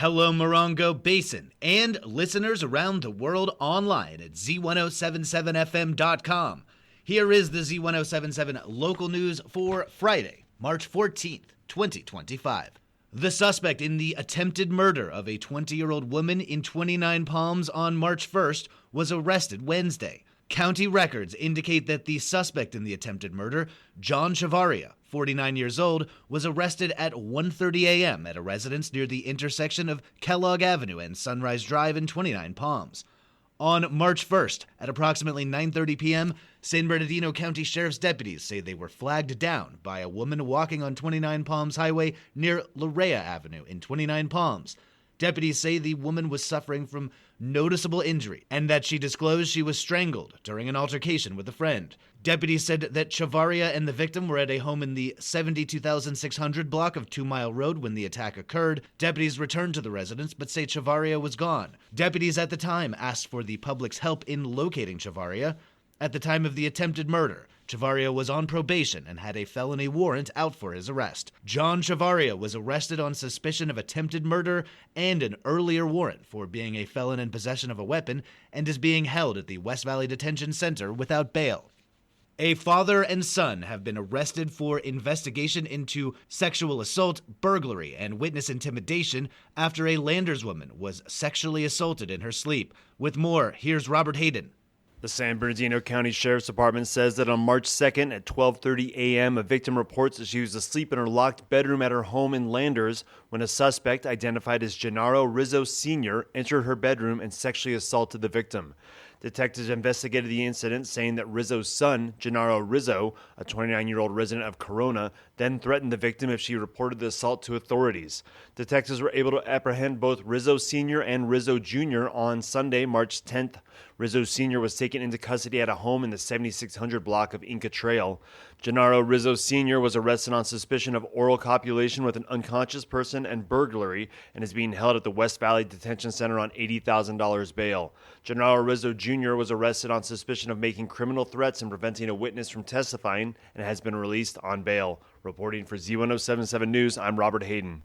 Hello, Morongo Basin, and listeners around the world online at Z107.7fm.com. Here is the Z107.7 local news for Friday, March 14th, 2025. The suspect in the attempted murder of a 20-year-old woman in 29 Palms on March 1st was arrested Wednesday. County records indicate that the suspect in the attempted murder, John Chavaria, 49 years old, was arrested at 1:30 a.m. at a residence near the intersection of Kellogg Avenue and Sunrise Drive in 29 Palms. On March 1st, at approximately 9:30 p.m., San Bernardino County Sheriff's deputies say they were flagged down by a woman walking on 29 Palms Highway near Larea Avenue in 29 Palms. Deputies say the woman was suffering from noticeable injury and that she disclosed she was strangled during an altercation with a friend. Deputies said that Chavaria and the victim were at a home in the 72,600 block of 2 Mile Road when the attack occurred. Deputies returned to the residence but say Chavaria was gone. Deputies at the time asked for the public's help in locating Chavaria. At the time of the attempted murder, Chavaria was on probation and had a felony warrant out for his arrest. John Chavaria was arrested on suspicion of attempted murder and an earlier warrant for being a felon in possession of a weapon and is being held at the West Valley Detention Center without bail. A father and son have been arrested for investigation into sexual assault, burglary, and witness intimidation after a Landers woman was sexually assaulted in her sleep. With more, here's Robert Hayden. The San Bernardino County Sheriff's Department says that on March 2nd at 12:30 a.m., a victim reports that she was asleep in her locked bedroom at her home in Landers when a suspect identified as Gennaro Rizzo Sr. entered her bedroom and sexually assaulted the victim. Detectives investigated the incident, saying that Rizzo's son, Gennaro Rizzo, a 29-year-old resident of Corona, then threatened the victim if she reported the assault to authorities. Detectives were able to apprehend both Rizzo Sr. and Rizzo Jr. on Sunday, March 10th. Rizzo Sr. was taken into custody at a home in the 7600 block of Inca Trail. Gennaro Rizzo Sr. was arrested on suspicion of oral copulation with an unconscious person and burglary and is being held at the West Valley Detention Center on $80,000 bail. Gennaro Rizzo Jr. was arrested on suspicion of making criminal threats and preventing a witness from testifying and has been released on bail. Reporting for Z107.7 News, I'm Robert Hayden.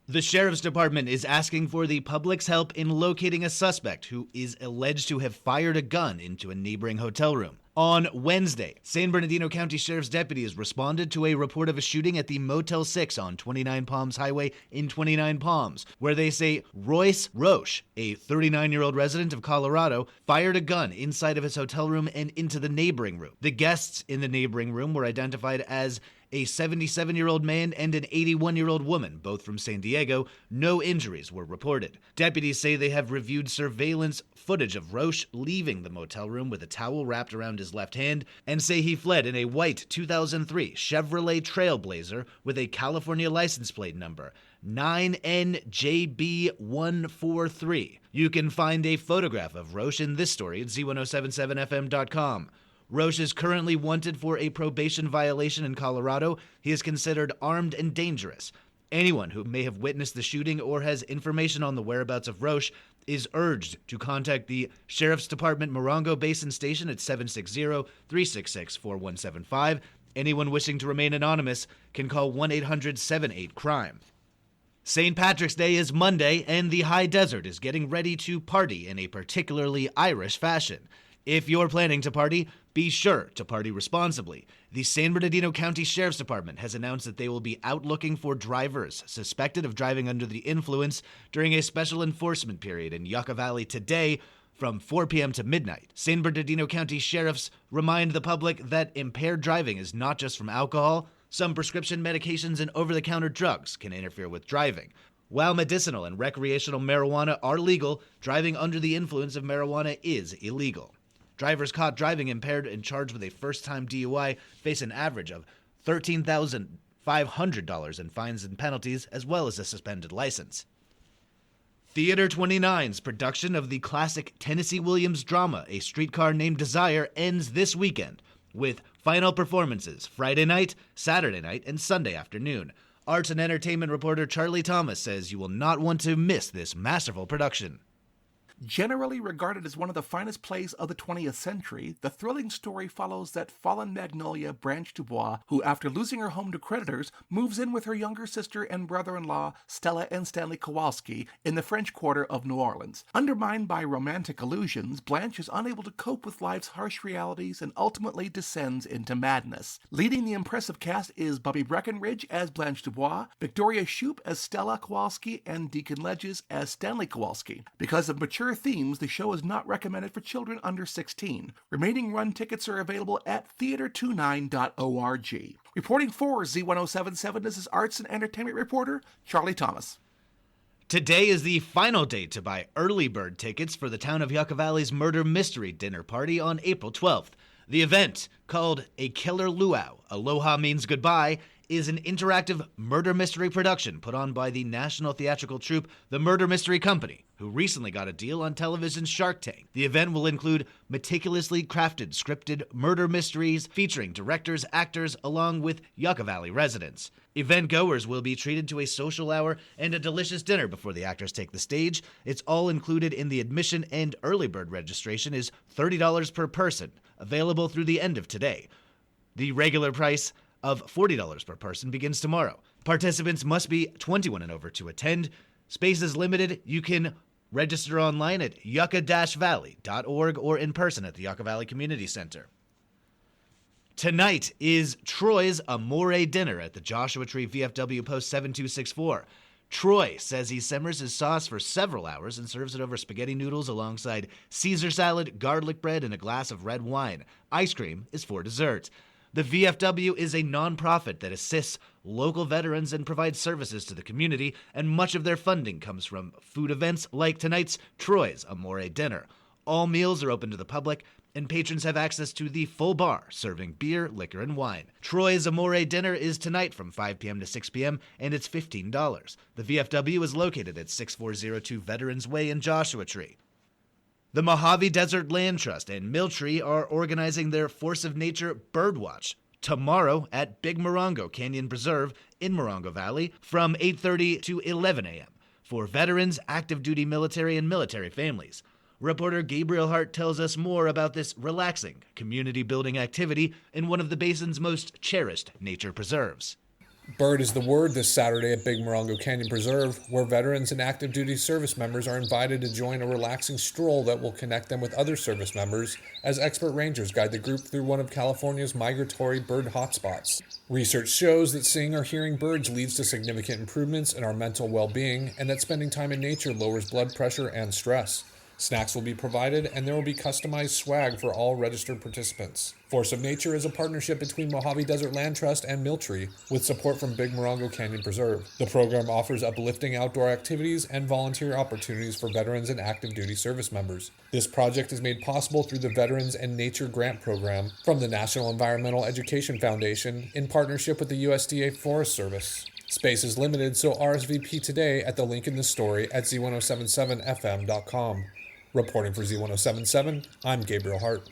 The Sheriff's Department is asking for the public's help in locating a suspect who is alleged to have fired a gun into a neighboring hotel room. On Wednesday, San Bernardino County Sheriff's deputies responded to a report of a shooting at the Motel 6 on 29 Palms Highway in 29 Palms, where they say Royce Roche, a 39-year-old resident of Colorado, fired a gun inside of his hotel room and into the neighboring room. The guests in the neighboring room were identified as a 77-year-old man and an 81-year-old woman, both from San Diego. No injuries were reported. Deputies say they have reviewed surveillance footage of Roche leaving the motel room with a towel wrapped around his left hand and say he fled in a white 2003 Chevrolet Trailblazer with a California license plate number 9NJB143. You can find a photograph of Roche in this story at Z107.7fm.com. Roche is currently wanted for a probation violation in Colorado. He is considered armed and dangerous. Anyone who may have witnessed the shooting or has information on the whereabouts of Roche is urged to contact the Sheriff's Department Morongo Basin Station at 760-366-4175. Anyone wishing to remain anonymous can call 1-800-78-CRIME. St. Patrick's Day is Monday, and the High Desert is getting ready to party in a particularly Irish fashion. If you're planning to party, be sure to party responsibly. The San Bernardino County Sheriff's Department has announced that they will be out looking for drivers suspected of driving under the influence during a special enforcement period in Yucca Valley today from 4 p.m. to midnight. San Bernardino County Sheriffs remind the public that impaired driving is not just from alcohol. Some prescription medications and over-the-counter drugs can interfere with driving. While medicinal and recreational marijuana are legal, driving under the influence of marijuana is illegal. Drivers caught driving impaired and charged with a first-time DUI face an average of $13,500 in fines and penalties, as well as a suspended license. Theater 29's production of the classic Tennessee Williams drama, A Streetcar Named Desire, ends this weekend, with final performances Friday night, Saturday night, and Sunday afternoon. Arts and entertainment reporter Charlie Thomas says you will not want to miss this masterful production. Generally regarded as one of the finest plays of the 20th century, the thrilling story follows that fallen magnolia Branch Dubois, who after losing her home to creditors, moves in with her younger sister and brother-in-law Stella and Stanley Kowalski in the French Quarter of New Orleans. Undermined by romantic illusions, Blanche is unable to cope with life's harsh realities and ultimately descends into madness. Leading the impressive cast is Bobby Breckenridge as Blanche Dubois, Victoria Shoup as Stella Kowalski, and Deacon Ledges as Stanley Kowalski. Because of mature themes, the show is not recommended for children under 16. Remaining run tickets are available at theater29.org. Reporting for Z107.7, this is arts and entertainment reporter Charlie Thomas. Today is the final day to buy early bird tickets for the town of Yucca Valley's murder mystery dinner party on April 12th. The event, called A Killer Luau, Aloha Means Goodbye, is an interactive murder mystery production put on by the national theatrical troupe The Murder Mystery Company, who recently got a deal on television's Shark Tank. The event will include meticulously crafted scripted murder mysteries featuring directors, actors, along with Yucca Valley residents. Event goers will be treated to a social hour and a delicious dinner before the actors take the stage. It's all included in the admission, and early bird registration is $30 per person, available through the end of today. The regular price of $40 per person begins tomorrow. Participants must be 21 and over to attend. Space is limited. You can register online at yucca-valley.org or in person at the Yucca Valley Community Center. Tonight is Troy's Amore Dinner at the Joshua Tree VFW Post 7264. Troy says he simmers his sauce for several hours and serves it over spaghetti noodles alongside Caesar salad, garlic bread, and a glass of red wine. Ice cream is for dessert. The VFW is a nonprofit that assists local veterans and provides services to the community, and much of their funding comes from food events like tonight's Troy's Amore Dinner. All meals are open to the public, and patrons have access to the full bar, serving beer, liquor, and wine. Troy's Amore Dinner is tonight from 5 p.m. to 6 p.m., and it's $15. The VFW is located at 6402 Veterans Way in Joshua Tree. The Mojave Desert Land Trust and Milltree are organizing their Force of Nature Birdwatch tomorrow at Big Morongo Canyon Preserve in Morongo Valley from 8:30 to 11 a.m. for veterans, active duty military, and military families. Reporter Gabriel Hart tells us more about this relaxing, community-building activity in one of the basin's most cherished nature preserves. Bird is the word this Saturday at Big Morongo Canyon Preserve, where veterans and active duty service members are invited to join a relaxing stroll that will connect them with other service members as expert rangers guide the group through one of California's migratory bird hotspots. Research shows that seeing or hearing birds leads to significant improvements in our mental well-being, and that spending time in nature lowers blood pressure and stress. Snacks will be provided, and there will be customized swag for all registered participants. Force of Nature is a partnership between Mojave Desert Land Trust and Milltree, with support from Big Morongo Canyon Preserve. The program offers uplifting outdoor activities and volunteer opportunities for veterans and active duty service members. This project is made possible through the Veterans and Nature Grant Program from the National Environmental Education Foundation in partnership with the USDA Forest Service. Space is limited, so RSVP today at the link in the story at Z107.7fm.com. Reporting for Z107.7, I'm Gabriel Hart.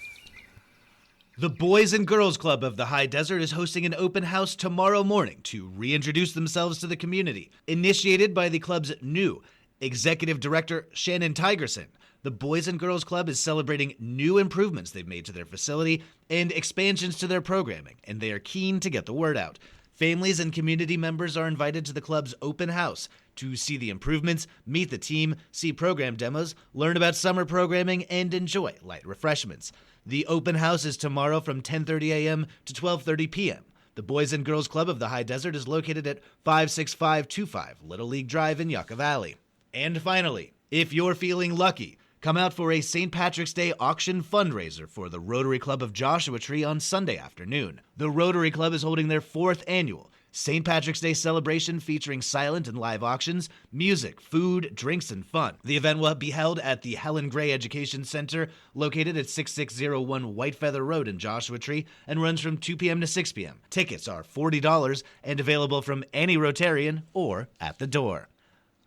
The Boys and Girls Club of the High Desert is hosting an open house tomorrow morning to reintroduce themselves to the community. Initiated by the club's new executive director, Shannon Tigerson, the Boys and Girls Club is celebrating new improvements they've made to their facility and expansions to their programming, and they are keen to get the word out. Families and community members are invited to the club's open house to see the improvements, meet the team, see program demos, learn about summer programming, and enjoy light refreshments. The open house is tomorrow from 10:30 a.m. to 12:30 p.m. The Boys and Girls Club of the High Desert is located at 56525 Little League Drive in Yucca Valley. And finally, if you're feeling lucky, come out for a St. Patrick's Day auction fundraiser for the Rotary Club of Joshua Tree on Sunday afternoon. The Rotary Club is holding their 4th annual St. Patrick's Day celebration featuring silent and live auctions, music, food, drinks, and fun. The event will be held at the Helen Gray Education Center, located at 6601 Whitefeather Road in Joshua Tree, and runs from 2 p.m. to 6 p.m. Tickets are $40 and available from any Rotarian or at the door.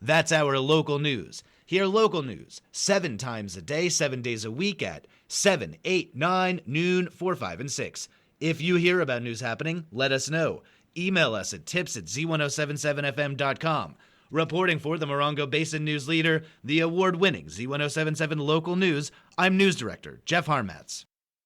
That's our local news. Hear local news 7 times a day, 7 days a week at 7, 8, 9, noon, 4, 5, and 6. If you hear about news happening, let us know. Email us at tips@z1077fm.com. Reporting for the Morongo Basin News Leader, the award-winning Z107.7 Local News, I'm News Director Jeff Harmatz.